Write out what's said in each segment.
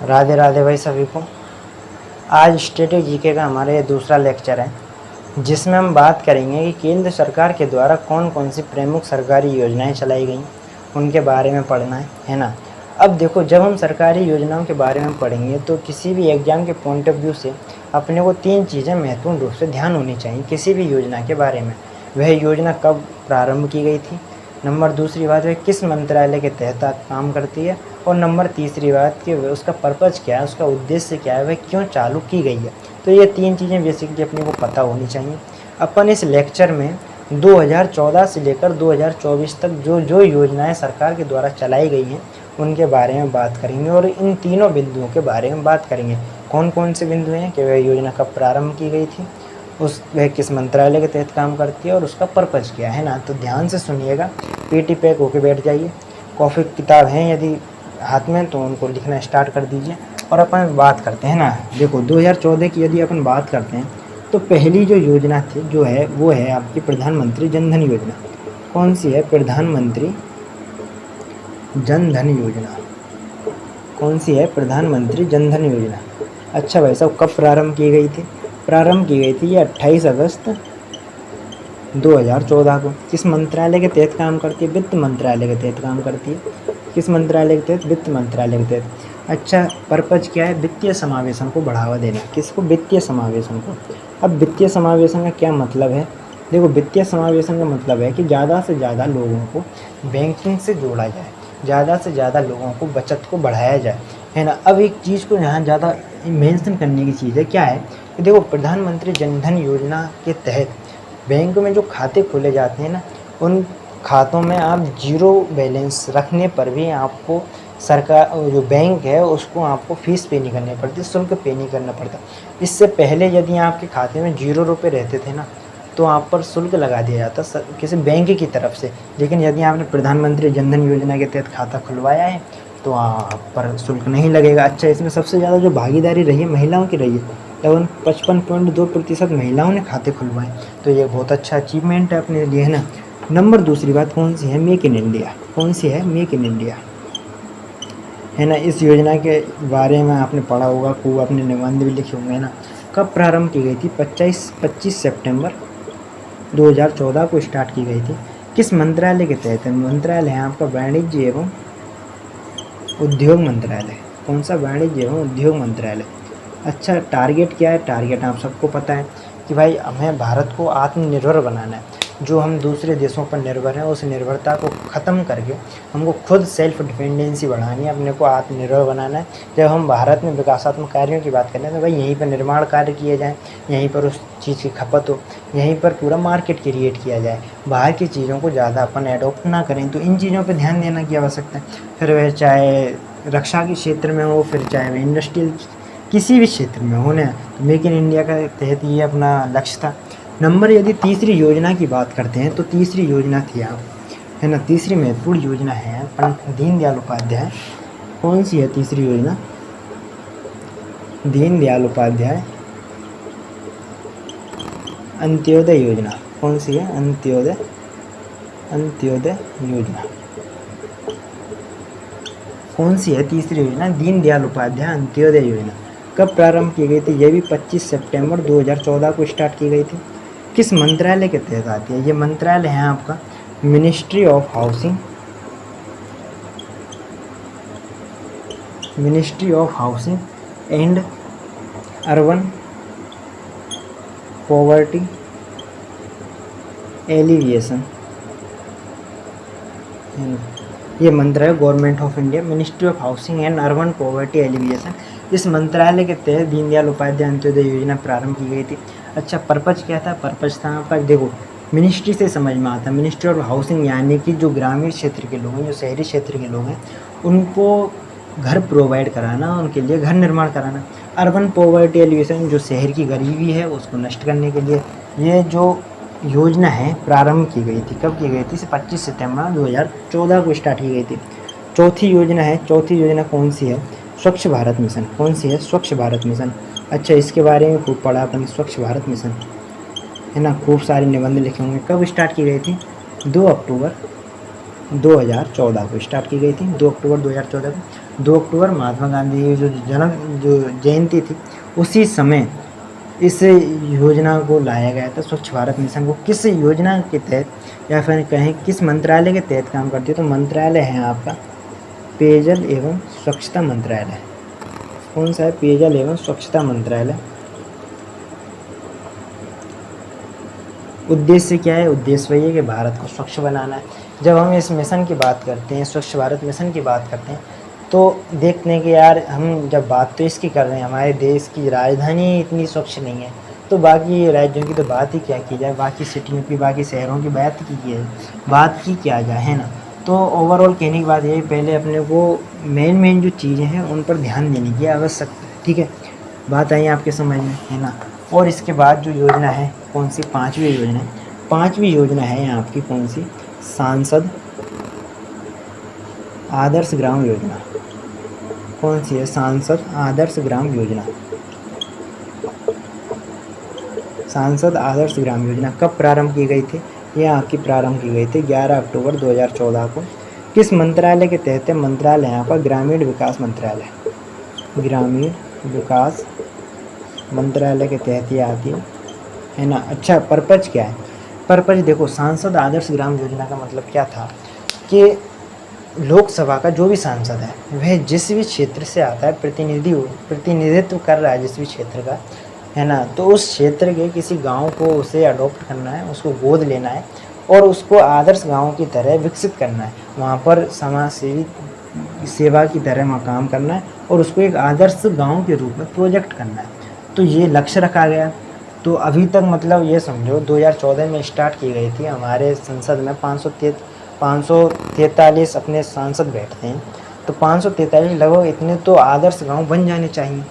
राधे राधे भाई सभी को। आज स्टैटिक जीके का हमारा ये दूसरा लेक्चर है, जिसमें हम बात करेंगे कि केंद्र सरकार के द्वारा कौन कौन सी प्रमुख सरकारी योजनाएं चलाई गई, उनके बारे में पढ़ना है ना। अब देखो, जब हम सरकारी योजनाओं के बारे में पढ़ेंगे तो किसी भी एग्जाम के पॉइंट ऑफ व्यू से अपने को 3 चीज़ें महत्वपूर्ण रूप से ध्यान होनी चाहिए किसी भी योजना के बारे में। वह योजना कब प्रारंभ की गई थी, नंबर दूसरी बात है किस मंत्रालय के तहत काम करती है, और नंबर तीसरी बात कि उसका पर्पज़ क्या है, उसका उद्देश्य क्या है, वह क्यों चालू की गई है। तो ये 3 चीज़ें बेसिकली अपने को पता होनी चाहिए। अपन इस लेक्चर में 2014 से लेकर 2024 तक जो जो योजनाएं सरकार के द्वारा चलाई गई हैं उनके बारे में बात करेंगे, और इन तीनों बिंदुओं के बारे में बात करेंगे। कौन कौन से बिंदु हैं कि वह योजना कब प्रारंभ की गई थी, वह किस मंत्रालय के तहत काम करती है, और उसका पर्पज़ क्या है ना। तो ध्यान से सुनिएगा, पीटी पैक होके बैठ जाइए। कॉफ़ी किताब हैं यदि हाथ में तो उनको लिखना स्टार्ट कर दीजिए, और अपन बात करते हैं ना। देखो, 2014 की यदि अपन बात करते हैं तो पहली जो योजना थी जो है वो है आपकी प्रधानमंत्री जन धन योजना। कौन सी है? प्रधानमंत्री जन धन योजना। कौन सी है? प्रधानमंत्री जन धन योजना। अच्छा भाई साहब, कब प्रारंभ की गई थी? प्रारंभ की गई थी ये 28 अगस्त 2014 को। किस मंत्रालय के तहत काम करती है? वित्त मंत्रालय के तहत काम करती है। किस मंत्रालय के तहत? वित्त मंत्रालय के तहत। अच्छा, पर्पज क्या है? वित्तीय समावेशन को बढ़ावा देना। किसको? वित्तीय समावेशन को। अब वित्तीय समावेशन का क्या मतलब है? देखो, वित्तीय समावेशन का मतलब है कि ज़्यादा से ज़्यादा लोगों को बैंकिंग से जोड़ा जाए, ज़्यादा से ज़्यादा लोगों को बचत को बढ़ाया जाए, है ना। अब एक चीज़ को यहाँ ज़्यादा मेंशन करने की चीज़ है, क्या है कि देखो, प्रधानमंत्री जन धन योजना के तहत बैंक में जो खाते खोले जाते हैं ना, उन खातों में आप जीरो बैलेंस रखने पर भी आपको सरकार जो बैंक है उसको आपको फ़ीस पे नहीं करनी पड़ती, शुल्क पे नहीं करना पड़ता। इससे पहले यदि आपके खाते में 0 रुपये रहते थे ना, तो आप पर शुल्क लगा दिया जाता किसी बैंक की तरफ से। लेकिन यदि आपने प्रधानमंत्री जन धन योजना के तहत खाता खुलवाया है तो आप पर शुल्क नहीं लगेगा। अच्छा, इसमें सबसे ज़्यादा जो भागीदारी रही है महिलाओं की रही है। लगभग 55.2% महिलाओं ने खाते खुलवाए, तो ये बहुत अच्छा अचीवमेंट है अपने लिए, है ना। नंबर दूसरी बात कौन सी है? Make in India. कौन सी है? मेक इन इंडिया, है ना। इस योजना के बारे में आपने पढ़ा होगा, खूब अपने निबंध भी लिखे होंगे, है ना। कब प्रारंभ की गई थी? 25 सितंबर 2014 को स्टार्ट की गई थी। किस मंत्रालय के तहत है? मंत्रालय है आपका वाणिज्य एवं उद्योग मंत्रालय। कौन सा? वाणिज्य एवं उद्योग मंत्रालय। अच्छा, टारगेट क्या है? टारगेट आप सबको पता है कि भाई हमें भारत को आत्मनिर्भर बनाना है। जो हम दूसरे देशों पर निर्भर हैं उस निर्भरता को ख़त्म करके हमको खुद सेल्फ डिपेंडेंसी बढ़ानी है, अपने को आत्मनिर्भर बनाना है। जब हम भारत में विकासात्मक कार्यों की बात करें तो भाई यहीं पर निर्माण कार्य किए जाएँ, यहीं पर उस चीज़ की खपत हो, यहीं पर पूरा मार्केट क्रिएट किया जाए, बाहर की चीज़ों को ज़्यादा अपन एडोप्ट ना करें। तो इन चीज़ों पर ध्यान देने की आवश्यकता है। फिर वह चाहे रक्षा के क्षेत्र में हो, फिर चाहे वह इंडस्ट्रियल किसी भी क्षेत्र में हो ना, तो मेक इन इंडिया का तहत ये अपना लक्ष्य था। नंबर यदि तीसरी योजना की बात करते हैं तो तीसरी योजना थी आप, है ना, तीसरी महत्वपूर्ण योजना है पंडित दीनदयाल उपाध्याय। कौन सी है तीसरी योजना? दीनदयाल उपाध्याय अंत्योदय योजना। कौन सी है? अंत्योदय योजना। कौन सी है तीसरी योजना? दीनदयाल उपाध्याय अंत्योदय योजना। कब प्रारंभ की गई थी? ये भी 25 सितंबर 2014 को स्टार्ट की गई थी। किस मंत्रालय के तहत आती है? ये मंत्रालय है आपका ministry of housing and urban poverty alleviation. ये मंत्रालय government of India, ministry of housing and urban poverty alleviation, इस मंत्रालय के तहत दीनदयाल उपाध्याय अंत्योदय योजना प्रारंभ की गई थी। अच्छा, पर्पज क्या था? पर्पज था आपका, देखो, मिनिस्ट्री से समझ में आता है, मिनिस्ट्री ऑफ हाउसिंग यानी कि जो ग्रामीण क्षेत्र के लोग हैं, जो शहरी क्षेत्र के लोग हैं, उनको घर प्रोवाइड कराना, उनके लिए घर निर्माण कराना। अर्बन पॉवर्टी एलिवेशन, जो शहर की गरीबी है उसको नष्ट करने के लिए ये जो योजना है प्रारंभ की गई थी। कब की गई थी? 25 सितंबर 2014 को स्टार्ट की गई थी। चौथी योजना है, चौथी योजना कौन सी है? स्वच्छ भारत मिशन। कौन सी है? स्वच्छ भारत मिशन। अच्छा, इसके बारे में खूब पढ़ा अपन, स्वच्छ भारत मिशन, है ना, खूब सारे निबंध लिखे होंगे। कब स्टार्ट की गई थी? 2 अक्टूबर 2014 को स्टार्ट की गई थी, 2 अक्टूबर 2014 को। 2 अक्टूबर महात्मा गांधी की जो जयंती थी, उसी समय इस योजना को लाया गया था। स्वच्छ भारत मिशन को किस योजना के तहत या फिर कहें किस मंत्रालय के तहत काम करती है, तो मंत्रालय है आपका पेयजल एवं स्वच्छता मंत्रालय। कौन सा है? पेयजल एवं स्वच्छता मंत्रालय। उद्देश्य क्या है? उद्देश्य वही है कि भारत को स्वच्छ बनाना है। जब हम इस मिशन की बात करते हैं, स्वच्छ भारत मिशन की बात करते हैं, तो देखते हैं कि यार हम जब बात तो इसकी कर रहे हैं, हमारे देश की राजधानी इतनी स्वच्छ नहीं है, तो बाकी राज्यों की तो बात ही क्या की जाए, बाकी सिटियों की, बाकी शहरों की बात की क्या जाए, है ना। तो ओवरऑल कहने की बात ये, पहले अपने को मेन जो चीज़ें हैं उन पर ध्यान देने की आवश्यकता है, ठीक है। बात आई आपके समझ में, है ना। और इसके बाद जो योजना है, कौन सी? 5वीं योजना है। 5वीं योजना है यहाँ आपकी कौन सी? सांसद आदर्श ग्राम योजना। कौन सी है? सांसद आदर्श ग्राम योजना। सांसद आदर्श ग्राम योजना कब प्रारंभ की गई थी? यह आपकी प्रारंभ की गई थी 11 अक्टूबर 2014 को। किस मंत्रालय के तहत है? मंत्रालय यहाँ पर ग्रामीण विकास मंत्रालय, ग्रामीण विकास मंत्रालय के तहत ये आती है ना। अच्छा, पर्पज क्या है? पर्पज देखो, सांसद आदर्श ग्राम योजना का मतलब क्या था कि लोकसभा का जो भी सांसद है वह जिस भी क्षेत्र से आता है, प्रतिनिधित्व कर रहा है जिस भी क्षेत्र का, है ना, तो उस क्षेत्र के किसी गांव को उसे अडॉप्ट करना है, उसको गोद लेना है और उसको आदर्श गांव की तरह विकसित करना है। वहाँ पर समाज सेवा की तरह वहाँ काम करना है और उसको एक आदर्श गांव के रूप में प्रोजेक्ट करना है। तो ये लक्ष्य रखा गया। तो अभी तक मतलब ये समझो 2014 में स्टार्ट की गई थी। हमारे संसद में 543 अपने सांसद बैठते हैं, तो 543 लगभग इतने तो आदर्श गांव बन जाने चाहिए।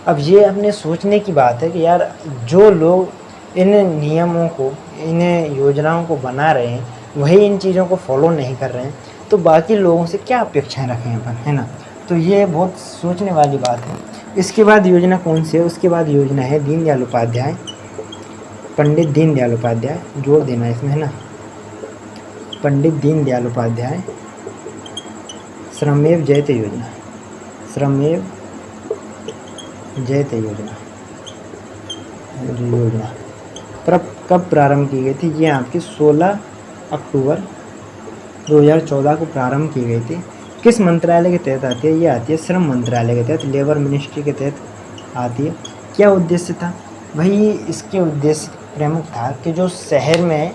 अब ये अपने सोचने की बात है कि यार जो लोग इन नियमों को, इन योजनाओं को बना रहे हैं, वही इन चीज़ों को फॉलो नहीं कर रहे हैं, तो बाकी लोगों से क्या अपेक्षाएं रखें अपन, है ना। तो ये बहुत सोचने वाली बात है। इसके बाद योजना कौन सी है? उसके बाद योजना है दीनदयाल उपाध्याय, पंडित दीनदयाल उपाध्याय, जोड़ देना इसमें, है ना, पंडित दीनदयाल उपाध्याय श्रमेव जयते योजना, श्रमेव जयते योजना कब प्रारंभ की गई थी? ये आपकी 16 अक्टूबर 2014 को प्रारंभ की गई थी। किस मंत्रालय के तहत आती है? ये आती है श्रम मंत्रालय के तहत, लेबर मिनिस्ट्री के तहत आती है। क्या उद्देश्य था? वही इसके उद्देश्य प्रमुख था कि जो शहर में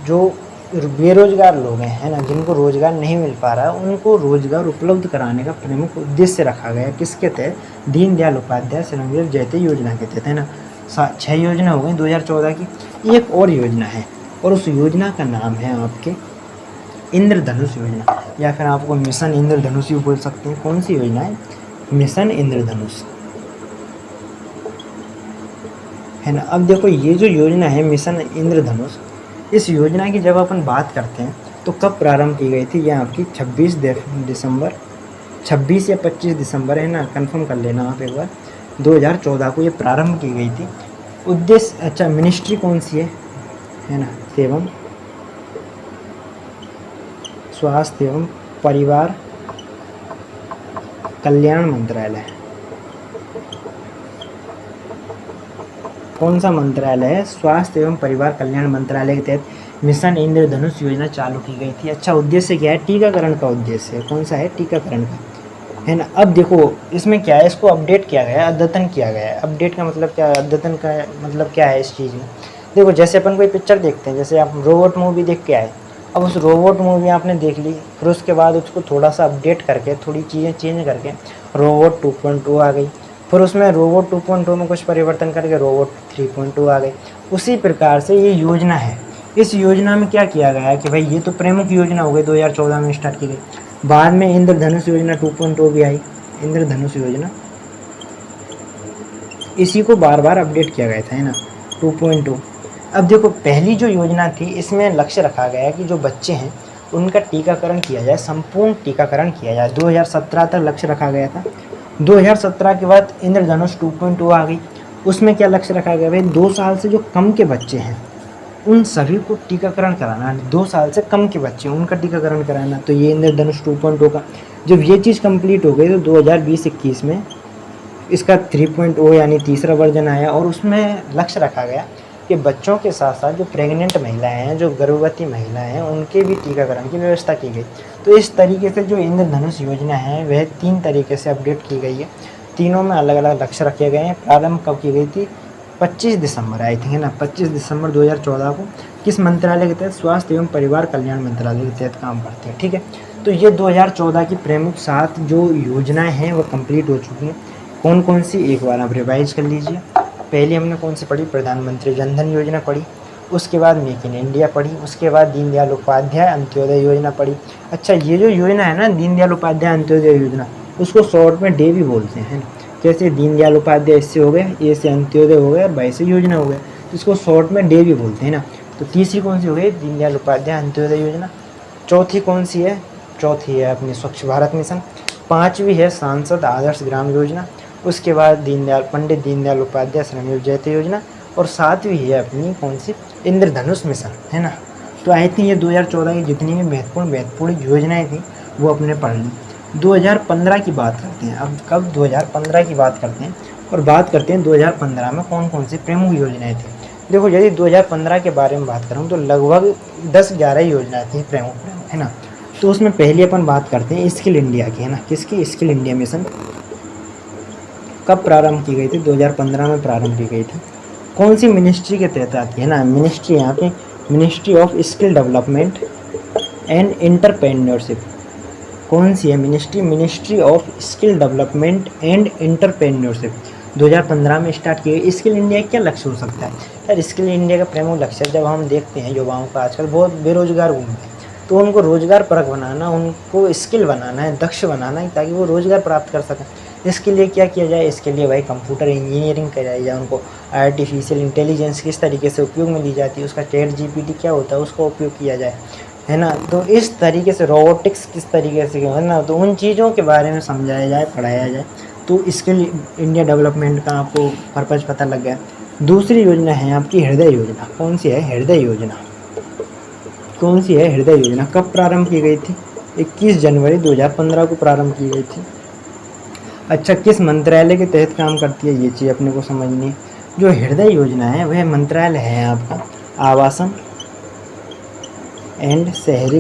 जो बेरोजगार लोग हैं, है ना, जिनको रोजगार नहीं मिल पा रहा है, उनको रोजगार उपलब्ध कराने का प्रमुख उद्देश्य रखा गया। किसके तहत? दीनदयाल उपाध्याय श्रमयोगी जयते योजना के तहत, है ना। 6 योजना हो गई 2014 की। एक और योजना है और उस योजना का नाम है आपके इंद्रधनुष योजना, या फिर आपको मिशन इंद्रधनुष भी बोल सकते हैं। कौन सी योजना है? मिशन इंद्रधनुष, है ना। अब देखो ये जो योजना है मिशन इंद्रधनुष, इस योजना की जब अपन बात करते हैं तो कब प्रारंभ की गई थी? यह आपकी 26 या 25 दिसंबर, है ना, कंफर्म कर लेना आप एक बार, 2014 को ये प्रारंभ की गई थी। उद्देश्य, अच्छा, मिनिस्ट्री कौन सी है ना, एवं स्वास्थ्य एवं परिवार कल्याण मंत्रालय। कौन सा मंत्रालय है? स्वास्थ्य एवं परिवार कल्याण मंत्रालय के तहत मिशन इंद्रधनुष योजना चालू की गई थी। अच्छा, उद्देश्य क्या है? टीकाकरण का उद्देश्य है। कौन सा है? टीकाकरण का, है ना। अब देखो इसमें क्या है, इसको अपडेट किया गया है, अद्यतन किया गया है। अपडेट का मतलब क्या है? अद्यतन का मतलब क्या है इस चीज़ में? देखो जैसे अपन कोई पिक्चर देखते हैं, जैसे आप रोबोट मूवी देख के आए, अब उस रोबोट मूवी आपने देख ली, फिर उसके बाद उसको थोड़ा सा अपडेट करके, थोड़ी चीज़ें चेंज करके रोबोट 2.2 आ गई, फिर उसमें रोबोट 2.2 में कुछ परिवर्तन करके रोबोट 3.2 आ गई। उसी प्रकार से ये योजना है। इस योजना में क्या किया गया है कि भाई ये तो प्रमुख योजना हो गई, 2014 में स्टार्ट की गई। बाद में इंद्रधनुष योजना 2.0 भी आई। इंद्रधनुष योजना, इसी को बार बार अपडेट किया गया था, है ना, 2.2। अब देखो पहली जो योजना थी, इसमें लक्ष्य रखा गया है कि जो बच्चे हैं उनका टीकाकरण किया जाए, संपूर्ण टीकाकरण किया जाए। 2017 तक लक्ष्य रखा गया था। 2017 के बाद इंद्रधनुष 2.2 आ गई। उसमें क्या लक्ष्य रखा गया? भाई 2 साल से जो कम के बच्चे हैं उन सभी को टीकाकरण कराना है। 2 साल से कम के बच्चे हैं उनका टीकाकरण कराना। तो ये इंद्रधनुष 2.2 का जब ये चीज़ कंप्लीट हो गई तो 2020-21 में इसका 3.0 यानी तीसरा वर्जन आया और उसमें लक्ष्य रखा गया कि बच्चों के साथ साथ जो प्रेग्नेंट महिलाएं हैं, जो गर्भवती महिलाएं हैं, उनके भी टीकाकरण की व्यवस्था की गई। तो इस तरीके से जो इंद्रधनुष योजना है वह 3 तरीके से अपडेट की गई है। तीनों में अलग अलग लक्ष्य रखे गए हैं। प्रारंभ कब की गई थी? 25 दिसंबर आई थी, है ना, 25 दिसंबर 2014 को। किस मंत्रालय के तहत? स्वास्थ्य एवं परिवार कल्याण मंत्रालय के तहत काम करते हैं। ठीक है, तो ये 2014 की प्रमुख 7 जो योजनाएं हैं वो कंप्लीट हो चुकी हैं। कौन कौन सी, एक बार आप रिवाइज कर लीजिए। पहले हमने कौन सी पढ़ी? प्रधानमंत्री जन धन योजना पढ़ी, उसके बाद मेक इन इंडिया पढ़ी, उसके बाद दीनदयाल उपाध्याय अंत्योदय योजना पढ़ी। अच्छा, ये जो योजना है ना, दीनदयाल उपाध्याय अंत्योदय योजना, उसको शॉर्ट में डे भी बोलते हैं। जैसे दीनदयाल उपाध्याय इससे हो गया, ए से अंत्योदय हो गया और वाई से योजना हो गया, तो इसको शॉर्ट में डे भी बोलते हैं ना। तो तीसरी कौन सी हो गई? दीनदयाल उपाध्याय अंत्योदय योजना। चौथी कौन सी है? चौथी है अपनी स्वच्छ भारत मिशन। पाँचवीं है सांसद आदर्श ग्राम योजना। उसके बाद पंडित दीनदयाल उपाध्याय श्रमयोगी जयते योजना। और 7वीं है अपनी कौन सी? इंद्रधनुष मिशन, है ना। तो आई थिंक ये 2014 की जितनी भी महत्वपूर्ण योजनाएं थी वो अपने पढ़ ली। 2015 की बात करते हैं अब। कब? 2015 की बात करते हैं और बात करते हैं 2015 में कौन कौन सी प्रमुख योजनाएं थी। देखो, यदि 2015 के बारे में बात करूँ तो लगभग 10-11 योजनाएं थी प्रमुख, है ना। तो उसमें पहले अपन बात करते हैं स्किल इंडिया की, है ना। किसकी? Skill India mission. कब प्रारंभ की गई थी? 2015 में प्रारंभ की गई थी। कौन सी मिनिस्ट्री के तहत आती है ना? मिनिस्ट्री यहाँ पे ministry of skill development and entrepreneurship. कौन सी है ministry? Ministry of skill development and entrepreneurship 2015 में स्टार्ट की गई। स्किल इंडिया क्या लक्ष्य हो सकता है यार? स्किल इंडिया का प्रमुख लक्ष्य, जब हम देखते हैं युवाओं का आजकल बहुत बेरोजगार घूमते हैं, तो उनको रोजगार परक बनाना, उनको स्किल बनाना है, दक्ष बनाना है, ताकि वो रोजगार प्राप्त कर सकें। इसके लिए क्या किया जाए? इसके लिए भाई कंप्यूटर इंजीनियरिंग कराई जाए, उनको आर्टिफिशियल इंटेलिजेंस किस तरीके से उपयोग में ली जाती है, उसका ChatGPT क्या होता है, उसका उपयोग किया जाए, है ना। तो इस तरीके से रोबोटिक्स किस तरीके से, है ना, तो उन चीज़ों के बारे में समझाया जाए, पढ़ाया जाए। तो स्किल इंडिया डेवलपमेंट का आपको पर्पज़ पता लग गया। दूसरी योजना है आपकी हृदय योजना। कौन सी है? हृदय योजना। कौन सी है? हृदय योजना। कब प्रारंभ की गई थी? 21 जनवरी 2015 को प्रारंभ की गई थी। अच्छा, किस मंत्रालय के तहत काम करती है? ये चीज़ अपने को समझनी है। जो हृदय योजना है वह मंत्रालय है आपका आवासन एंड शहरी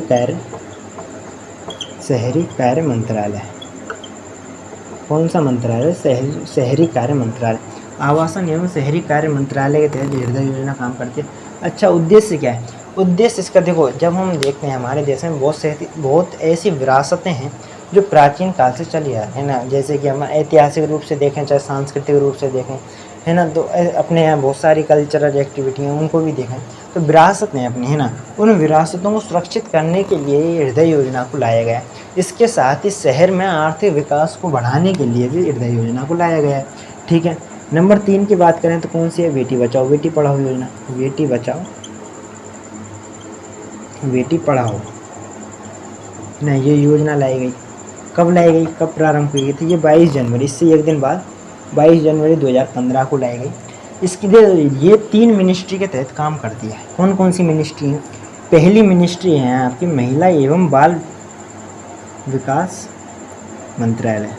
कार्य मंत्रालय। कौन सा मंत्रालय? शहरी कार्य मंत्रालय। आवासन एवं शहरी कार्य मंत्रालय के तहत हृदय योजना काम करती है। अच्छा, उद्देश्य क्या है? उद्देश्य इसका देखो, जब हम देखते हैं हमारे देश में बहुत ऐसी विरासतें हैं जो प्राचीन काल से चली आ रही है ना। जैसे कि हम ऐतिहासिक रूप से देखें, चाहे सांस्कृतिक रूप से देखें, है ना, तो अपने यहाँ बहुत सारी कल्चरल एक्टिविटी हैं, उनको भी देखें। तो विरासत हैं अपनी, है ना, उन विरासतों को सुरक्षित करने के लिए हृदय योजना को लाया गया। इसके साथ ही शहर में आर्थिक विकास को बढ़ाने के लिए भी हृदय योजना को लाया गया है। ठीक है। नंबर 3 की बात करें तो कौन सी है? बेटी बचाओ बेटी पढ़ाओ योजना। बेटी बचाओ बेटी पढ़ाओ ना, ये योजना लाई गई। कब लाई गई? कब प्रारंभ की गई थी? ये 22 जनवरी, इससे एक दिन बाद 22 जनवरी 2015 को लाई गई। इसके लिए ये 3 मिनिस्ट्री के तहत काम करती है। कौन कौन सी मिनिस्ट्री हैं? पहली मिनिस्ट्री है आपकी महिला एवं बाल विकास मंत्रालय।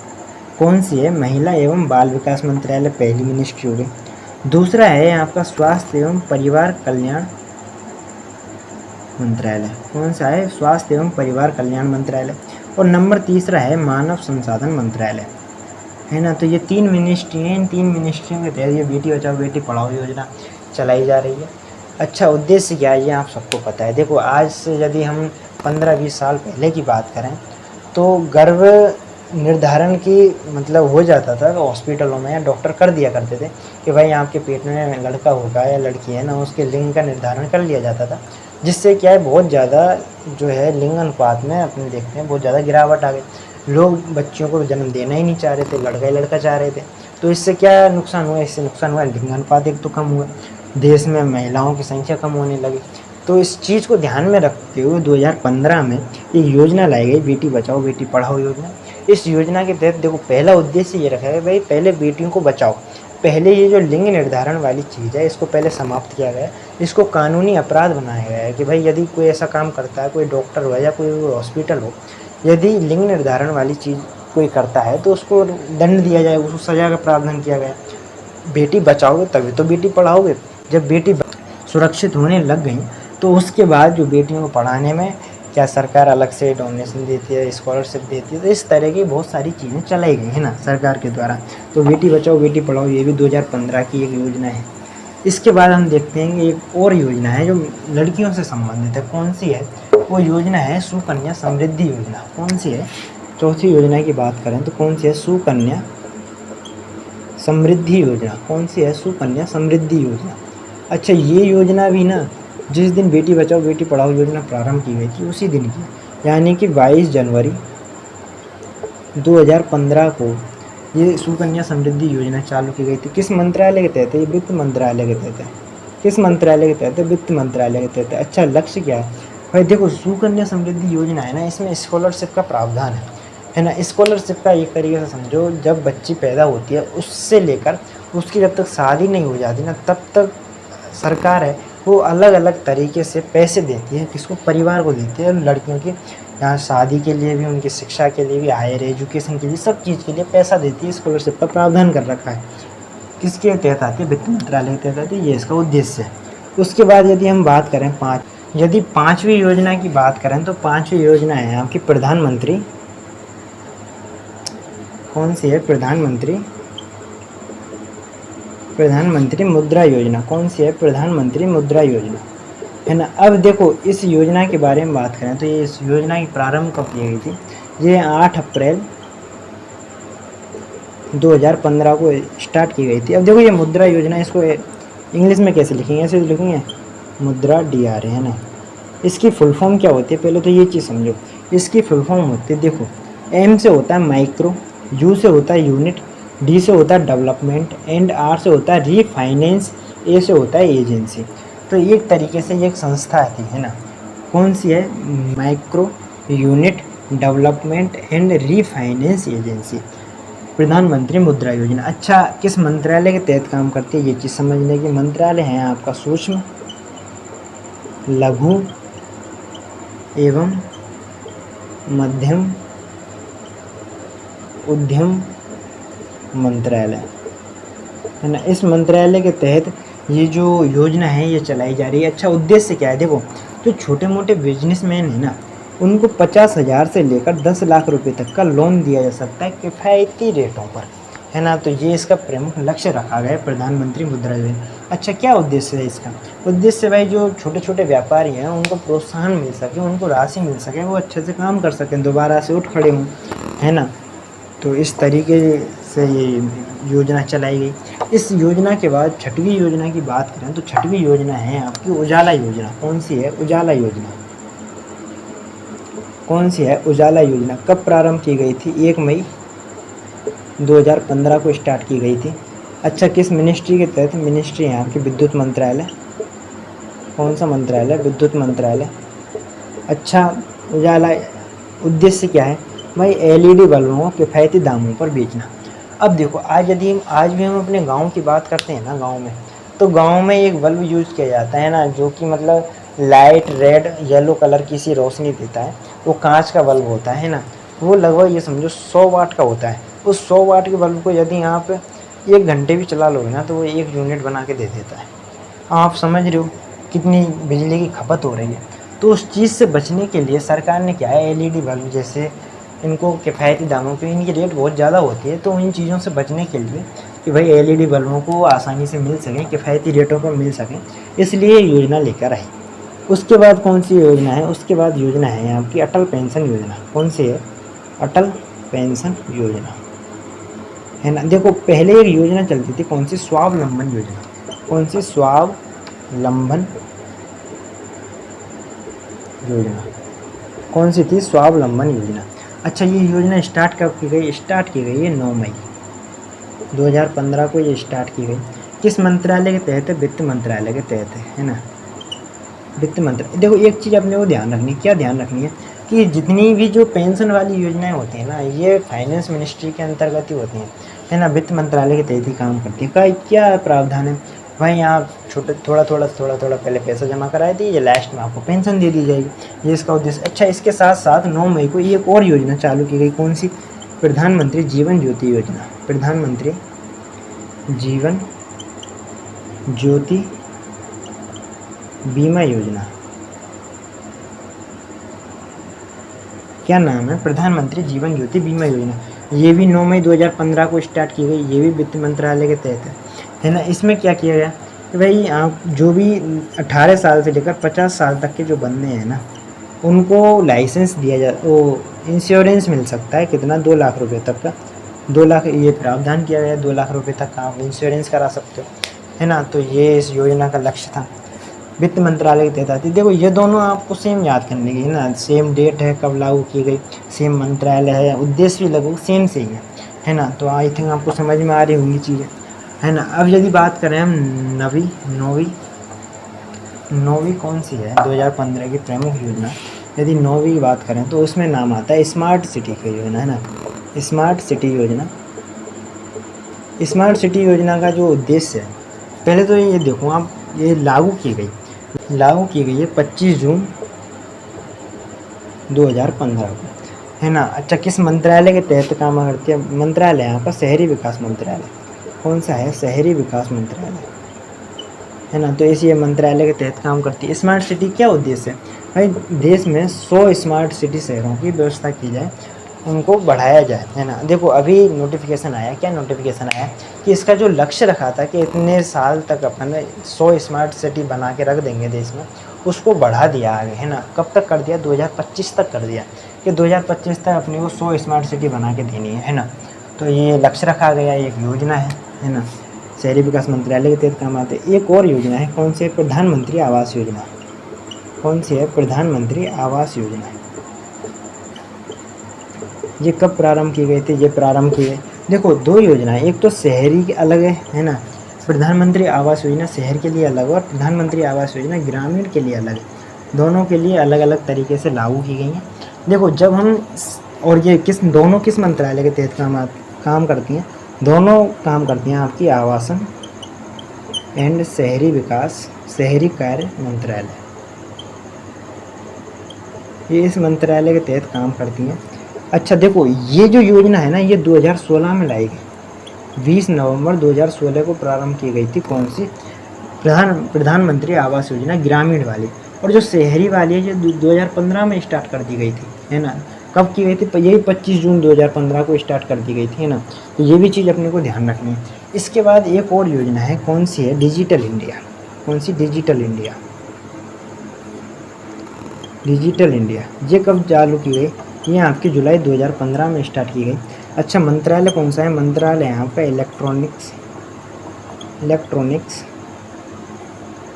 कौन सी है? महिला एवं बाल विकास मंत्रालय पहली मिनिस्ट्री हो गई। दूसरा है आपका स्वास्थ्य एवं परिवार कल्याण मंत्रालय। कौन सा है? स्वास्थ्य एवं परिवार कल्याण मंत्रालय। और नंबर तीसरा है मानव संसाधन मंत्रालय, है ना। तो ये 3 मिनिस्ट्री हैं। इन 3 मिनिस्ट्रियों के तहत ये बेटी बचाओ बेटी पढ़ाओ योजना चलाई जा रही है। अच्छा, उद्देश्य क्या है ये आप सबको पता है। देखो, आज से यदि हम 15-20 साल पहले की बात करें तो गर्भ निर्धारण की मतलब हो जाता था तो हॉस्पिटलों में या डॉक्टर कर दिया करते थे कि भाई आपके पेट में लड़का होगा या लड़की है ना, उसके लिंग का निर्धारण कर लिया जाता था। जिससे क्या है, बहुत ज़्यादा जो है लिंग अनुपात में अपने देखते हैं बहुत ज़्यादा गिरावट आ गई। लोग बच्चों को जन्म देना ही नहीं चाह रहे थे, लड़का ही लड़का चाह रहे थे। तो इससे क्या नुकसान हुआ? इससे नुकसान हुआ लिंग अनुपात एक तो कम हुआ, देश में महिलाओं की संख्या कम होने लगी। तो इस चीज़ को ध्यान में रखते हुए 2015 में एक योजना लाई गई, बेटी बचाओ बेटी पढ़ाओ योजना। इस योजना के तहत देखो, पहला उद्देश्य ये रखा है भाई पहले बेटियों को बचाओ। पहले ये जो लिंग निर्धारण वाली चीज़ है इसको पहले समाप्त किया गया है। इसको कानूनी अपराध बनाया गया है कि भाई यदि कोई ऐसा काम करता है, कोई डॉक्टर हो या कोई हॉस्पिटल हो यदि लिंग निर्धारण वाली चीज़ कोई करता है तो उसको दंड दिया जाए, उसको सज़ा का प्रावधान किया गया। बेटी बचाओगे तभी तो बेटी पढ़ाओगे। जब बेटी सुरक्षित होने लग गई तो उसके बाद जो बेटियों को पढ़ाने में क्या सरकार अलग से डोनेशन देती है, स्कॉलरशिप देती है, तो इस तरह की बहुत सारी चीज़ें चलाई गई है ना सरकार के द्वारा। तो बेटी बचाओ बेटी पढ़ाओ ये भी 2015 की एक योजना है। इसके बाद हम देखते हैं कि एक और योजना है जो लड़कियों से संबंधित है। कौन सी है वो योजना? है सुकन्या समृद्धि योजना। कौन सी है? चौथी योजना की बात करें तो कौन सी है? सुकन्या समृद्धि योजना। कौन सी है? सुकन्या समृद्धि योजना। अच्छा, ये योजना भी ना जिस दिन बेटी बचाओ बेटी पढ़ाओ योजना प्रारंभ की गई थी उसी दिन की, यानी कि 22 जनवरी 2015 को ये सुकन्या समृद्धि योजना चालू की गई थी। किस मंत्रालय के तहत है? ये वित्त मंत्रालय के तहत है। किस मंत्रालय के तहत है? वित्त मंत्रालय के तहत है। अच्छा, लक्ष्य क्या है भाई? देखो, सुकन्या समृद्धि योजना है ना, इसमें स्कॉलरशिप का प्रावधान है ना। स्कॉलरशिप का एक तरीके से समझो, जब बच्ची पैदा होती है उससे लेकर उसकी जब तक शादी नहीं हो जाती ना, तब तक सरकार है वो अलग अलग तरीके से पैसे देती है। किसको? परिवार को देती है। लड़कियों की यहाँ शादी के लिए भी, उनकी शिक्षा के लिए भी, हायर एजुकेशन के लिए, सब चीज़ के लिए पैसा देती है। स्कॉलरशिप का प्रावधान कर रखा है। किसके तहत आती है? वित्त मंत्रालय के तहत आती है। ये इसका उद्देश्य है। उसके बाद यदि हम बात करें यदि पाँचवीं योजना की बात करें तो पाँचवीं योजना है आपकी प्रधानमंत्री। कौन सी है? प्रधानमंत्री मुद्रा योजना। कौन सी है? प्रधानमंत्री मुद्रा योजना, है ना। अब देखो, इस योजना के बारे में बात करें तो ये इस योजना की प्रारंभ कब की गई थी? ये 8 अप्रैल 2015 को स्टार्ट की गई थी। अब देखो, ये मुद्रा योजना, इसको इंग्लिश में कैसे लिखेंगे? ऐसे लिखेंगे मुद्रा DRA, है ना। इसकी फुल फॉर्म क्या होती है? पहले तो ये चीज़ समझो। इसकी फुल फॉर्म होती है, देखो, M से होता है माइक्रो, U से होता है यूनिट, D से होता है डेवलपमेंट, एंड R से होता है रीफाइनेंस, A से होता है एजेंसी। तो एक तरीके से ये एक संस्था आती है ना। कौन सी है? Micro, unit, development and refinance agency, प्रधानमंत्री मुद्रा योजना। अच्छा, किस मंत्रालय के तहत काम करती है? ये चीज़ समझने की। मंत्रालय है आपका सूक्ष्म लघु एवं मध्यम उद्यम मंत्रालय, है ना। इस मंत्रालय के तहत ये जो योजना है ये चलाई जा रही है। अच्छा, उद्देश्य क्या है? देखो, जो छोटे मोटे बिजनेसमैन है ना, उनको 50,000 से लेकर 10 लाख रुपए तक का लोन दिया जा सकता है किफ़ायती रेटों पर, है ना। तो ये इसका प्रमुख लक्ष्य रखा गया है, प्रधानमंत्री मुद्रा योजना। अच्छा, क्या उद्देश्य है इसका? उद्देश्य भाई, जो छोटे छोटे व्यापारी हैं उनको प्रोत्साहन मिल सके, उनको राशि मिल सके, वो अच्छे से काम कर सकें, दोबारा से उठ खड़े हों, है ना। तो इस तरीके से ये योजना चलाई गई। इस योजना के बाद छठवीं योजना की बात करें तो छठवीं योजना है आपकी उजाला योजना। कौन सी है? उजाला योजना। कौन सी है? उजाला योजना। कब प्रारंभ की गई थी? 1 मई 2015 को स्टार्ट की गई थी। अच्छा, किस मिनिस्ट्री के तहत? मिनिस्ट्री है आपकी विद्युत मंत्रालय। कौन सा मंत्रालय? विद्युत मंत्रालय। अच्छा, उजाला उद्देश्य क्या है भाई? LED बल्बों को किफ़ायती दामों पर बेचना। अब देखो, आज भी हम अपने गांव की बात करते हैं ना, गांव में, तो गांव में एक बल्ब यूज़ किया जाता है ना, जो कि मतलब लाइट रेड येलो कलर की सी रोशनी देता है। वो कांच का बल्ब होता है ना। वो लगभग ये समझो 100 वाट का होता है। उस 100 वाट के बल्ब को यदि आप 1 घंटे भी चला लोगे ना तो वो 1 यूनिट बना के दे देता है। आप समझ रहे हो कितनी बिजली की खपत हो रही है। तो उस चीज़ से बचने के लिए सरकार ने क्या है, LED बल्ब जैसे इनको किफ़ायती दामों पे, इनकी रेट बहुत ज़्यादा होती है, तो इन चीज़ों से बचने के लिए कि भाई LED बल्बों को आसानी से मिल सकें, किफ़ायती रेटों पर मिल सकें, इसलिए योजना लेकर आई। उसके बाद कौन सी योजना है? उसके बाद योजना है आपकी अटल पेंशन योजना। कौन सी है? अटल पेंशन योजना, है ना। देखो, पहले एक योजना चलती थी, कौन सी? स्वावलंबन योजना। कौन सी? स्वावलंबन योजना। कौन सी थी? स्वावलंबन योजना। अच्छा, ये योजना स्टार्ट कब की गई? स्टार्ट की गई है 9 मई 2015 को ये स्टार्ट की गई। किस मंत्रालय के तहत है? वित्त मंत्रालय के तहत है ना। वित्त मंत्रालय। देखो, एक चीज़ अपने को ध्यान रखनी है। क्या ध्यान रखनी है? कि जितनी भी जो पेंशन वाली योजनाएं होती हैं ना, ये फाइनेंस मिनिस्ट्री के अंतर्गत ही होती हैं, है ना। वित्त मंत्रालय के तहत ही काम करती है। क्या प्रावधान है भाई? यहाँ छोटे थोड़ा थोड़ा पहले पैसा जमा कराए दी, ये लास्ट में आपको पेंशन दे दी जाएगी, ये इसका उद्देश्य। अच्छा, इसके साथ साथ 9 मई को एक और योजना चालू की गई, कौन सी? प्रधानमंत्री जीवन ज्योति योजना। प्रधानमंत्री जीवन ज्योति बीमा योजना, क्या नाम है? प्रधानमंत्री जीवन ज्योति बीमा योजना। ये भी 9 मई 2015 को स्टार्ट की गई, ये भी वित्त मंत्रालय के तहत है ना। इसमें क्या किया गया कि भाई आप जो भी 18 साल से लेकर 50 साल तक के जो बंदे हैं ना, उनको लाइसेंस दिया जा, वो इंश्योरेंस मिल सकता है, कितना? 2 लाख रुपए तक का। 2 लाख ये प्रावधान किया गया है, 2 लाख रुपए तक का आप इंश्योरेंस करा सकते हो, है ना। तो ये इस योजना का लक्ष्य था, वित्त मंत्रालय के तहत आती। देखो ये दोनों आपको सेम याद करने की है ना, सेम डेट है कब लागू की गई, सेम मंत्रालय है, उद्देश्य भी लगभग सेम से ही है ना। तो आई थिंक आपको समझ में आ रही होंगी चीज़ें, है ना। अब यदि बात करें हम नौवीं कौन सी है 2015 की प्रमुख योजना, यदि 9वीं की बात करें तो उसमें नाम आता है स्मार्ट सिटी की योजना, है ना। स्मार्ट सिटी योजना। स्मार्ट सिटी योजना का जो उद्देश्य है, पहले तो ये देखो आप, ये लागू की गई है 25 जून 2015 को, है ना। अच्छा, किस मंत्रालय के तहत काम करती है? मंत्रालय यहाँ पर शहरी विकास मंत्रालय। कौन सा है? शहरी विकास मंत्रालय, है ना। तो इसी मंत्रालय के तहत काम करती है। स्मार्ट सिटी क्या उद्देश्य है? भाई देश में 100 स्मार्ट सिटी शहरों की व्यवस्था की जाए, उनको बढ़ाया जाए, है ना। देखो अभी नोटिफिकेशन आया, क्या नोटिफिकेशन आया कि इसका जो लक्ष्य रखा था कि इतने साल तक अपन 100 स्मार्ट सिटी बना के रख देंगे देश में, उसको बढ़ा दिया आगे, है ना। कब तक कर दिया? 2025 तक कर दिया कि 2025 तक अपने को 100 स्मार्ट सिटी बना के देनी है ना। तो ये लक्ष्य रखा गया, एक योजना है ना। शहरी विकास मंत्रालय के तहत काम आते। एक और योजना है, कौन सी? प्रधानमंत्री आवास योजना। कौन सी है? प्रधानमंत्री आवास योजना। ये कब प्रारंभ की गई थी? ये प्रारंभ की गई, देखो 2 योजनाएं, एक तो शहरी के अलग है ना। प्रधानमंत्री आवास योजना शहर के लिए अलग और प्रधानमंत्री आवास योजना ग्रामीण के लिए अलग, दोनों के लिए अलग अलग तरीके से लागू की गई हैं। देखो जब हम, और ये दोनों किस मंत्रालय के तहत काम करती हैं? दोनों काम करती हैं आपकी आवासन एंड शहरी विकास, शहरी कार्य मंत्रालय, ये इस मंत्रालय के तहत काम करती हैं। अच्छा देखो, ये जो योजना है ना, ये 2016 में लाई गई, 20 नवंबर 2016 को प्रारंभ की गई थी। कौन सी? प्रधानमंत्री आवास योजना ग्रामीण वाली। और जो शहरी वाली है, ये 2015 में स्टार्ट कर दी गई थी, है ना। कब की गई थी? यही 25 जून 2015 को स्टार्ट कर दी गई थी, है ना। तो ये भी चीज़ अपने को ध्यान रखनी है। इसके बाद एक और योजना है, कौन सी है? Digital India. कौन सी? Digital India. डिजिटल इंडिया ये कब चालू की गई? ये आपकी जुलाई 2015 में स्टार्ट की गई। अच्छा, मंत्रालय कौन सा है? मंत्रालय यहाँ पे इलेक्ट्रॉनिक्स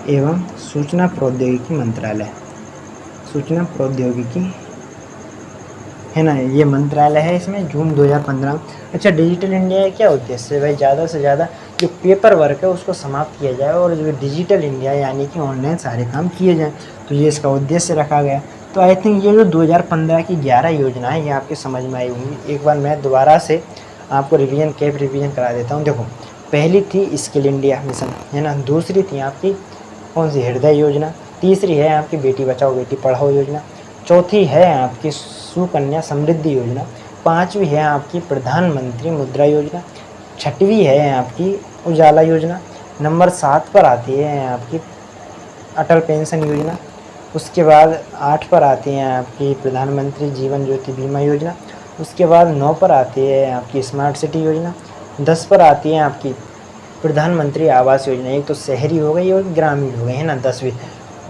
एवं सूचना प्रौद्योगिकी मंत्रालय, सूचना प्रौद्योगिकी, है ना, ये मंत्रालय है इसमें, जून 2015। अच्छा, डिजिटल इंडिया है, क्या उद्देश्य है भाई? ज़्यादा से ज़्यादा जो पेपर वर्क है उसको समाप्त किया जाए और जो डिजिटल इंडिया यानी कि ऑनलाइन सारे काम किए जाएँ, तो ये इसका उद्देश्य रखा गया। तो आई थिंक ये जो 2015 की 11 योजना है, ये आपके समझ में आई होंगी। एक बार मैं दोबारा से आपको रिवीजन करा देता हूँ। देखो, पहली थी स्किल इंडिया मिशन, है ना। दूसरी थी आपकी कौन सी? हृदय योजना। तीसरी है आपकी बेटी बचाओ बेटी पढ़ाओ योजना। चौथी है आपकी सुकन्या समृद्धि योजना। पाँचवीं है आपकी प्रधानमंत्री मुद्रा योजना। छठवीं है आपकी उजाला योजना। नंबर 7 पर आती है आपकी अटल पेंशन योजना। उसके बाद 8 पर आती है आपकी प्रधानमंत्री जीवन ज्योति बीमा योजना। उसके बाद 9 पर आती है आपकी स्मार्ट सिटी योजना। 10 पर आती है आपकी प्रधानमंत्री आवास योजना। एक तो शहरी हो गई और ग्रामीण हो गई, है ना, 10वीं।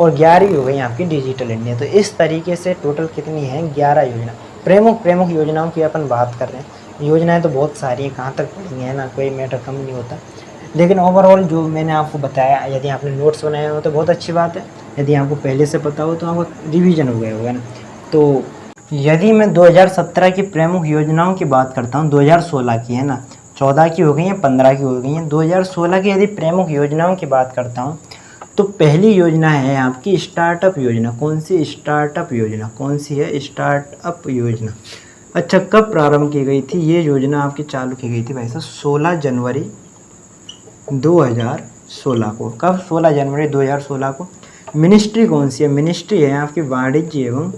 और 11वीं हो गई आपकी डिजिटल इंडिया। तो इस तरीके से टोटल कितनी है? 11 योजना। प्रमुख योजनाओं की अपन बात कर रहे हैं। योजनाएं तो बहुत सारी हैं, कहाँ तक पढ़ेंगे, है ना, कोई मैटर कम नहीं होता। लेकिन ओवरऑल जो मैंने आपको बताया, यदि आपने नोट्स बनाए हो तो बहुत अच्छी बात है। यदि आपको पहले से पता हो तो आपका रिवीजन हो गया होगा ना। तो यदि मैं 2017 की प्रमुख योजनाओं की बात करता हूँ, 2016 की, है ना, 14 की हो गई हैं, 15 की हो गई हैं, 2016 की यदि प्रमुख योजनाओं की बात करता हूँ तो पहली योजना है आपकी स्टार्टअप योजना। कौन सी? स्टार्टअप योजना। कौन सी है? स्टार्टअप योजना। अच्छा, कब प्रारंभ की गई थी ये योजना? आपकी चालू की गई थी भाई साहब 16 जनवरी 2000 2016 को। कब? 16 जनवरी 2016 को। मिनिस्ट्री कौन सी है? मिनिस्ट्री है आपकी वाणिज्य एवं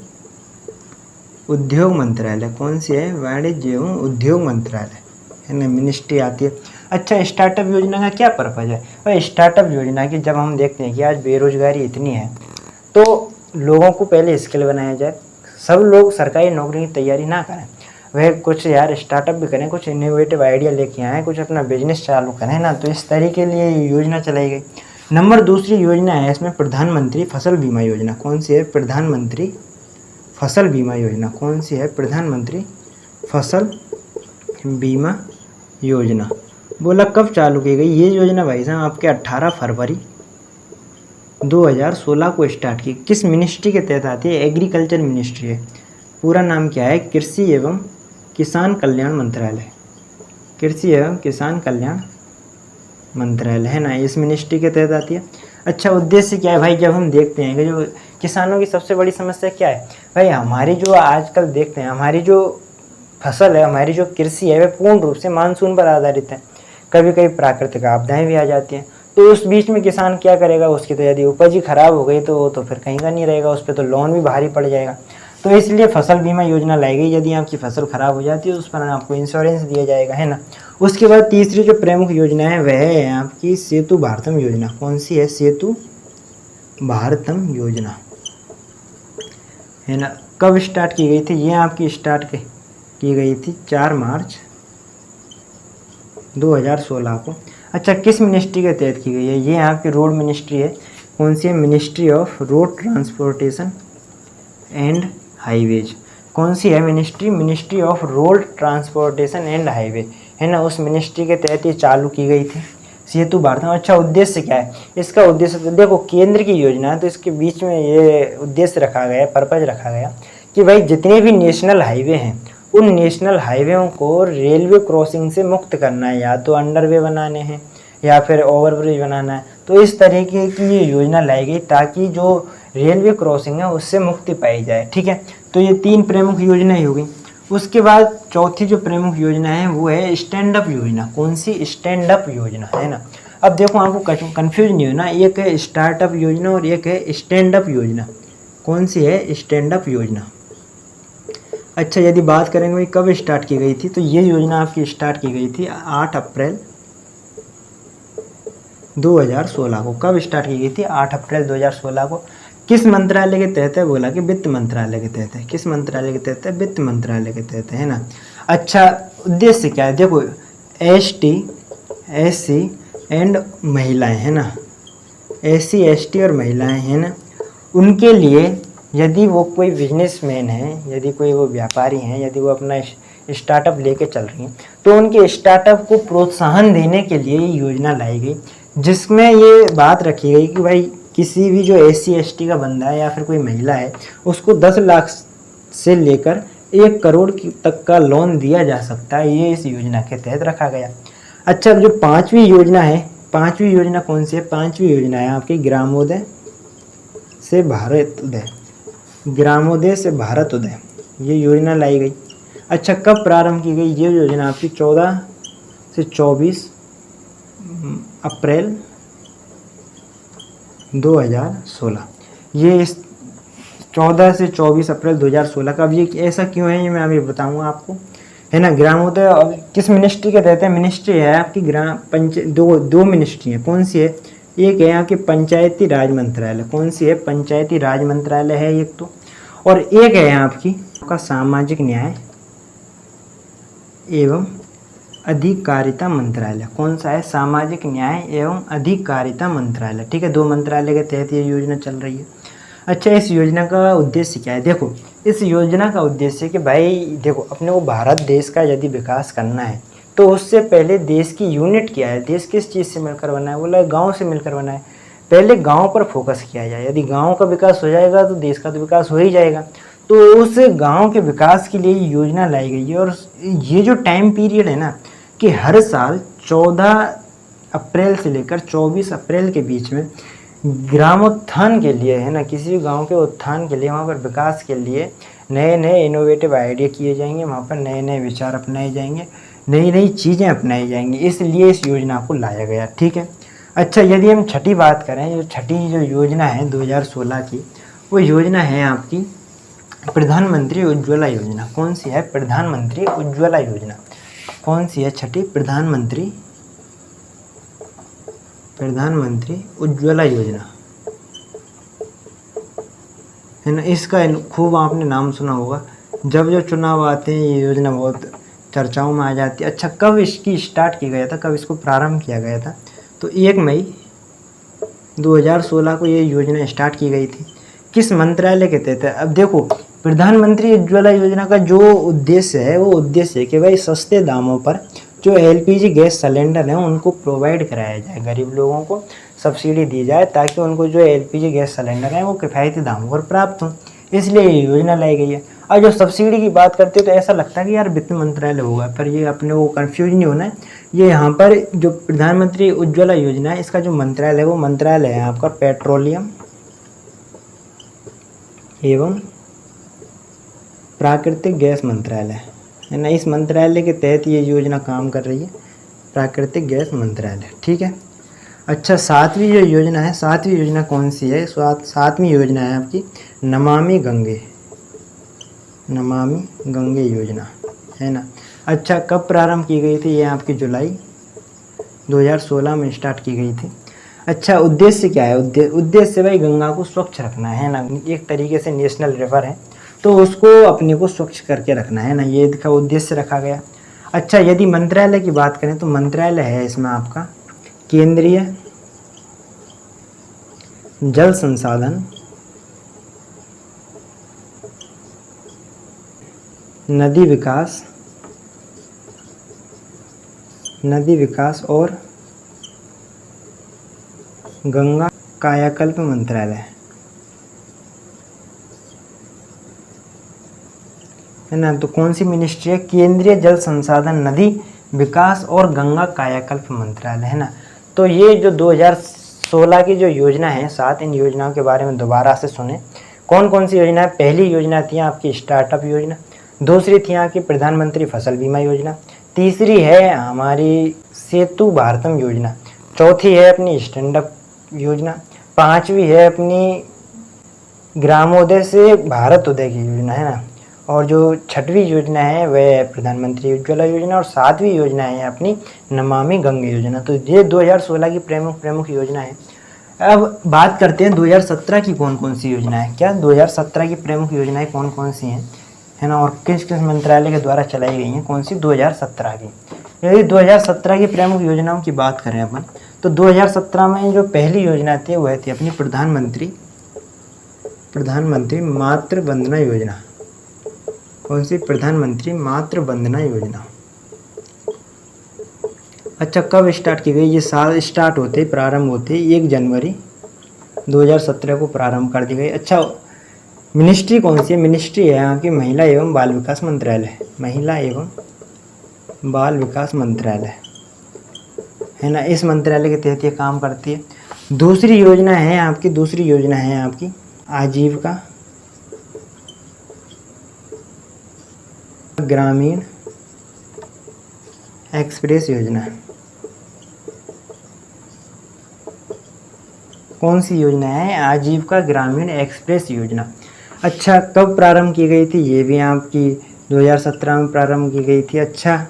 उद्योग मंत्रालय। कौन सी है? वाणिज्य एवं उद्योग मंत्रालय, है ना, मिनिस्ट्री आती है। अच्छा, स्टार्टअप योजना का क्या पर्पज है? भाई स्टार्टअप योजना की जब हम देखते हैं कि आज बेरोजगारी इतनी है, तो लोगों को पहले स्किल बनाया जाए। सब लोग सरकारी नौकरी की तैयारी ना करें, वह कुछ यार स्टार्टअप भी करें, कुछ इनोवेटिव आइडिया लेके आएँ, कुछ अपना बिजनेस चालू करें ना। तो इस तरीके के लिए योजना चलाई गई। नंबर दूसरी योजना है इसमें प्रधानमंत्री फसल बीमा योजना। कौन सी है? प्रधानमंत्री फसल बीमा योजना। कौन सी है? प्रधानमंत्री फसल बीमा योजना। बोला कब चालू की गई ये योजना? भाई साहब आपके 18 फरवरी 2016 को स्टार्ट की। किस मिनिस्ट्री के तहत आती है? एग्रीकल्चर मिनिस्ट्री है। पूरा नाम क्या है? कृषि एवं किसान कल्याण मंत्रालय। कृषि एवं किसान कल्याण मंत्रालय, है ना, इस मिनिस्ट्री के तहत आती है। अच्छा, उद्देश्य क्या है भाई? जब हम देखते हैं कि जो किसानों की सबसे बड़ी समस्या क्या है भाई, हमारी जो आजकल देखते हैं हमारी जो फसल है, हमारी जो कृषि है, वह पूर्ण रूप से मानसून पर आधारित है। कभी कभी प्राकृतिक आपदाएं भी आ जाती हैं, तो उस बीच में किसान क्या करेगा? उसकी तो यदि उपज ही खराब हो गई तो फिर कहीं का नहीं रहेगा, उस पर तो लोन भी भारी पड़ जाएगा। तो इसलिए फसल बीमा योजना लाई गई। यदि आपकी फसल खराब हो जाती है उस पर आपको इंश्योरेंस दिया जाएगा, है ना। उसके बाद तीसरी जो प्रमुख योजना है वह है आपकी सेतु भारतम योजना। कौन सी है? सेतु भारतम योजना, है ना। कब स्टार्ट की गई थी? ये आपकी स्टार्ट की गई थी 4 मार्च 2016 को। अच्छा, किस मिनिस्ट्री के तहत की गई है? ये आपकी रोड मिनिस्ट्री है। कौन सी है? Ministry of road transportation and highways. कौन सी है ministry? Ministry of road transportation and highway, है ना, उस मिनिस्ट्री के तहत ये चालू की गई थी सेतु भारत। अच्छा, उद्देश्य क्या है इसका? उद्देश्य तो देखो, केंद्र की योजना है तो इसके बीच में ये उद्देश्य रखा गया, पर्पज रखा गया कि भाई जितने भी नेशनल हाईवे हैं उन नेशनल हाईवेों को रेलवे क्रॉसिंग से मुक्त करना है, या तो अंडरवे बनाने हैं या फिर ओवरब्रिज बनाना है। तो इस तरीके की ये योजना लाई गई ताकि जो रेलवे क्रॉसिंग है उससे मुक्ति पाई जाए, ठीक है। तो ये 3 प्रमुख योजनाएं हो गई। उसके बाद चौथी जो प्रमुख योजना है वो है स्टैंड अप योजना। कौन सी? स्टैंड अप योजना, है ना। अब देखो आपको कंफ्यूज नहीं होना, एक है स्टार्टअप योजना और एक है स्टैंड अप योजना। कौन सी है? स्टैंड अप योजना। अच्छा, यदि बात करेंगे भाई कब स्टार्ट की गई थी, तो ये योजना आपकी स्टार्ट की गई थी 8 अप्रैल 2016 को। कब स्टार्ट की गई थी? 8 अप्रैल 2016 को। किस मंत्रालय के तहत है? बोला कि वित्त मंत्रालय के तहत है। किस मंत्रालय के तहत है? वित्त मंत्रालय के तहत है ना। अच्छा, उद्देश्य क्या है? देखो, ST SC एंड महिलाएं, है ना, SC ST और महिलाएं, है ना, उनके लिए यदि वो कोई बिजनेसमैन है, यदि कोई वो व्यापारी हैं, यदि वो अपना स्टार्टअप लेके चल रही हैं, तो उनके स्टार्टअप को प्रोत्साहन देने के लिए ये योजना लाई गई, जिसमें ये बात रखी गई कि भाई किसी भी जो SC ST का बंदा है या फिर कोई महिला है उसको 10 लाख से लेकर 1 करोड़ तक का लोन दिया जा सकता है। ये इस योजना के तहत रखा गया। अच्छा, जो 5वीं योजना है, 5वीं योजना कौन सी है? 5वीं योजना है आपकी ग्रामोदय से भारत उदय। ग्रामोदय से भारत उदय, ये योजना लाई गई। अच्छा, कब प्रारंभ की गई? ये योजना आपकी 14 से 24 अप्रैल 2016। ये इस 14 से 24 अप्रैल 2016 का। अब ये ऐसा क्यों है ये मैं अभी बताऊंगा आपको, है ना। ग्रामोदय किस मिनिस्ट्री के तहत है? मिनिस्ट्री है आपकी दो मिनिस्ट्री है। कौन सी है? एक है आपकी पंचायती राज मंत्रालय। कौन सी है? पंचायती राज मंत्रालय है एक तो, और एक है आपकी का सामाजिक न्याय एवं अधिकारिता मंत्रालय। कौन सा है? सामाजिक न्याय एवं अधिकारिता मंत्रालय, ठीक है। 2 मंत्रालय के तहत ये योजना चल रही है। अच्छा, इस योजना का उद्देश्य क्या है? देखो, इस योजना का उद्देश्य कि भाई देखो, अपने को भारत देश का यदि विकास करना है तो उससे पहले देश की यूनिट क्या है? देश किस चीज़ से मिलकर बना है? बोला गाँव से मिलकर बना है। पहले गाँव पर फोकस किया जाए। यदि गाँव का विकास हो जाएगा तो देश का तो विकास हो ही जाएगा। तो उस गाँव के विकास के लिए योजना लाई गई है। और ये जो टाइम पीरियड है ना, कि हर साल 14 अप्रैल से लेकर 24 अप्रैल के बीच में ग्रामोत्थान के लिए, है ना, किसी भी गांव के उत्थान के लिए, वहाँ पर विकास के लिए नए नए इनोवेटिव आइडिया किए जाएंगे, वहाँ पर नए नए विचार अपनाए जाएंगे, नई नई चीज़ें अपनाई जाएंगी। इसलिए इस योजना को लाया गया, ठीक है। अच्छा, यदि हम छठी बात करें, जो छठी जो योजना है 2016 की, वो योजना है आपकी प्रधानमंत्री उज्ज्वला योजना। कौन सी है? प्रधानमंत्री उज्ज्वला योजना। कौन सी है छठी? प्रधानमंत्री उज्ज्वला योजना, है ना। इसका खूब आपने नाम सुना होगा, जब जब चुनाव आते हैं ये योजना बहुत चर्चाओं में आ जाती है। अच्छा, कब इसकी स्टार्ट किया गया था, कब इसको प्रारंभ किया गया था? तो 1 मई 2016 को ये योजना स्टार्ट की गई थी। किस मंत्रालय के तहत है? अब देखो, प्रधानमंत्री उज्ज्वला योजना का जो उद्देश्य है, वो उद्देश्य है कि भाई सस्ते दामों पर जो एलपीजी गैस सिलेंडर हैं उनको प्रोवाइड कराया जाए, गरीब लोगों को सब्सिडी दी जाए, ताकि उनको जो एलपीजी गैस सिलेंडर हैं वो किफ़ायती दामों पर प्राप्त हों। इसलिए ये योजना लाई गई है। और जो सब्सिडी की बात करते हैं तो ऐसा लगता है कि यार वित्त मंत्रालय होगा, पर ये अपने को कन्फ्यूज नहीं होना है। ये यहाँ पर जो प्रधानमंत्री उज्ज्वला योजना है, इसका जो मंत्रालय है वो मंत्रालय है आपका पेट्रोलियम एवं प्राकृतिक गैस मंत्रालय, है ना। इस मंत्रालय के तहत ये योजना काम कर रही है, प्राकृतिक गैस मंत्रालय, ठीक है। अच्छा, 7वीं जो योजना है, 7वीं योजना कौन सी है? 7वीं योजना है आपकी नमामि गंगे योजना, है ना। अच्छा, कब प्रारंभ की गई थी? ये आपकी जुलाई 2016 में स्टार्ट की गई थी। अच्छा, उद्देश्य क्या है? उद्देश्य भाई गंगा को स्वच्छ रखना है ना। एक तरीके से नेशनल रिवर है, तो उसको अपने को स्वच्छ करके रखना है ना, ये इसका उद्देश्य रखा गया। अच्छा, यदि मंत्रालय की बात करें तो मंत्रालय है इसमें आपका केंद्रीय जल संसाधन, नदी विकास और गंगा कायाकल्प मंत्रालय, है ना। तो कौन सी मिनिस्ट्री है? केंद्रीय जल संसाधन, नदी विकास और गंगा कायाकल्प मंत्रालय, है ना। तो ये जो 2016 की जो योजना है 7, इन योजनाओं के बारे में दोबारा से सुने। कौन कौन सी योजना है? पहली योजना थी आपकी स्टार्टअप योजना, दूसरी थी आपकी प्रधानमंत्री फसल बीमा योजना, तीसरी है हमारी सेतु भारतम योजना, चौथी है अपनी स्टैंड अप योजना, 5वीं है अपनी ग्रामोदय से भारत उदय की योजना, है ना। और जो 6वीं योजना है वह प्रधानमंत्री उज्ज्वला योजना, और 7वीं योजना है अपनी नमामि गंगे योजना। तो ये 2016 की प्रमुख योजना है। अब बात करते हैं 2017 की कौन कौन सी योजना है। क्या 2017 की प्रमुख योजनाएं कौन कौन सी हैं, है ना, और किस किस मंत्रालय के द्वारा चलाई गई हैं, कौन सी 2017 की। यदि 2017 की प्रमुख योजनाओं की बात करें अपन, तो 2017 में जो पहली योजना थी वह थी अपनी प्रधानमंत्री मातृ वंदना योजना। कौन सी? प्रधानमंत्री मातृ वंदना योजना। अच्छा, कब स्टार्ट की गई? ये साल स्टार्ट होते प्रारंभ होते 1 जनवरी 2017 को प्रारंभ कर दी गई। अच्छा, मिनिस्ट्री कौन सी है? मिनिस्ट्री है यहाँ की महिला एवं बाल विकास मंत्रालय, महिला एवं बाल विकास मंत्रालय, है ना। इस मंत्रालय के तहत ये काम करती है। दूसरी योजना है आपकी आजीविका ग्रामीण एक्सप्रेस योजना। कौन सी योजना है? आजीविका ग्रामीण एक्सप्रेस योजना। अच्छा, कब प्रारंभ की गई थी? ये भी आपकी 2017 में प्रारंभ की गई थी। अच्छा,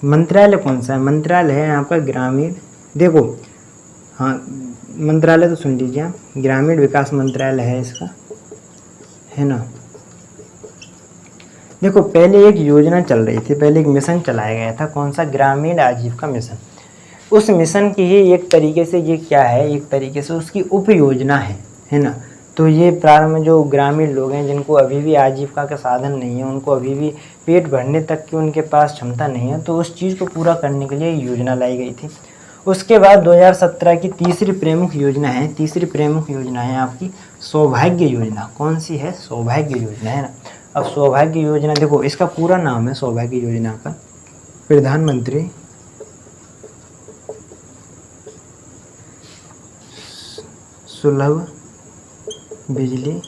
मंत्रालय कौन सा है? मंत्रालय है आपका ग्रामीण, देखो हाँ मंत्रालय तो सुन लीजिए आप, ग्रामीण विकास मंत्रालय है इसका, है ना। देखो, पहले एक योजना चल रही थी, पहले एक मिशन चलाया गया था, कौन सा? ग्रामीण आजीविका मिशन। उस मिशन की ही एक तरीके से ये क्या है, एक तरीके से उसकी उप योजना है ना। तो ये प्रारंभ में जो ग्रामीण लोग हैं जिनको अभी भी आजीविका का साधन नहीं है, उनको अभी भी पेट भरने तक की उनके पास क्षमता नहीं है, तो उस चीज़ को पूरा करने के लिए योजना लाई गई थी। उसके बाद 2017 की तीसरी प्रमुख योजना है आपकी सौभाग्य योजना। कौन सी है? सौभाग्य योजना, है ना। अब सौभाग्य योजना देखो, इसका पूरा नाम है सौभाग्य योजना का प्रधानमंत्री सुलभ बिजली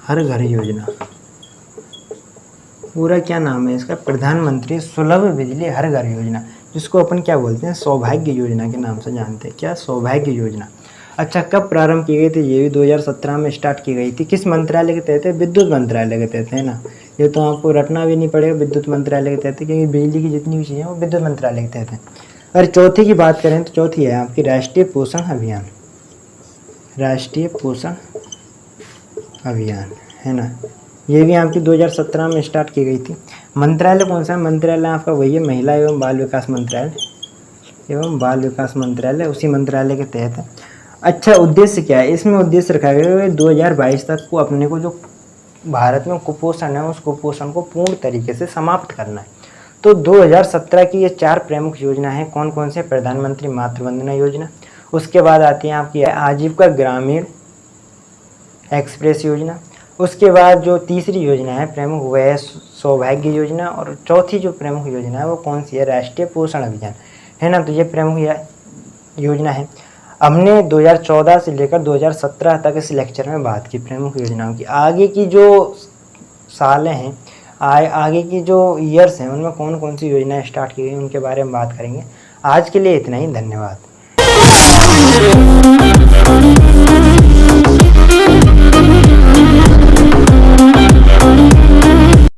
हर घर योजना। पूरा क्या नाम है इसका? प्रधानमंत्री सुलभ बिजली हर घर योजना। जिसको अपन क्या बोलते हैं, सौभाग्य योजना के नाम से जानते हैं। क्या, सौभाग्य योजना। अच्छा, कब प्रारंभ की गई थी? ये भी 2017 में स्टार्ट की गई थी। किस मंत्रालय के तहत है? विद्युत मंत्रालय के तहत, है ना। ये तो आपको रटना भी नहीं पड़ेगा, विद्युत मंत्रालय के तहत है, क्योंकि बिजली की जितनी भी चीज़ें हैं वो विद्युत मंत्रालय के तहत है। अगर चौथी की बात करें तो चौथी है आपकी राष्ट्रीय पोषण अभियान। राष्ट्रीय पोषण अभियान, है ना। ये भी आपकी 2017 में स्टार्ट की गई थी। मंत्रालय कौन सा है? मंत्रालय आपका वही है, महिला एवं बाल विकास मंत्रालय, एवं बाल विकास मंत्रालय, उसी मंत्रालय के तहत है। अच्छा, उद्देश्य क्या है इसमें? उद्देश्य रखा गया है 2022 तक को अपने को जो भारत में कुपोषण है उस कुपोषण को पूर्ण तरीके से समाप्त करना है। तो 2017 की ये 4 प्रमुख योजना है। कौन कौन से? प्रधानमंत्री मातृ वंदना योजना, उसके बाद आती है आपकी आजीविका ग्रामीण एक्सप्रेस योजना, उसके बाद जो तीसरी योजना है प्रमुख वह है सौभाग्य योजना, और चौथी जो प्रमुख योजना है वो कौन सी है? राष्ट्रीय पोषण अभियान, है ना। तो ये प्रमुख योजना है। हमने 2014 से लेकर 2017 तक इस लेक्चर में बात की प्रमुख योजनाओं की। आगे की जो सालें हैं, आगे की जो ईयर्स हैं, उनमें कौन कौन सी योजनाएं स्टार्ट की गई उनके बारे में बात करेंगे। आज के लिए इतना ही, धन्यवाद।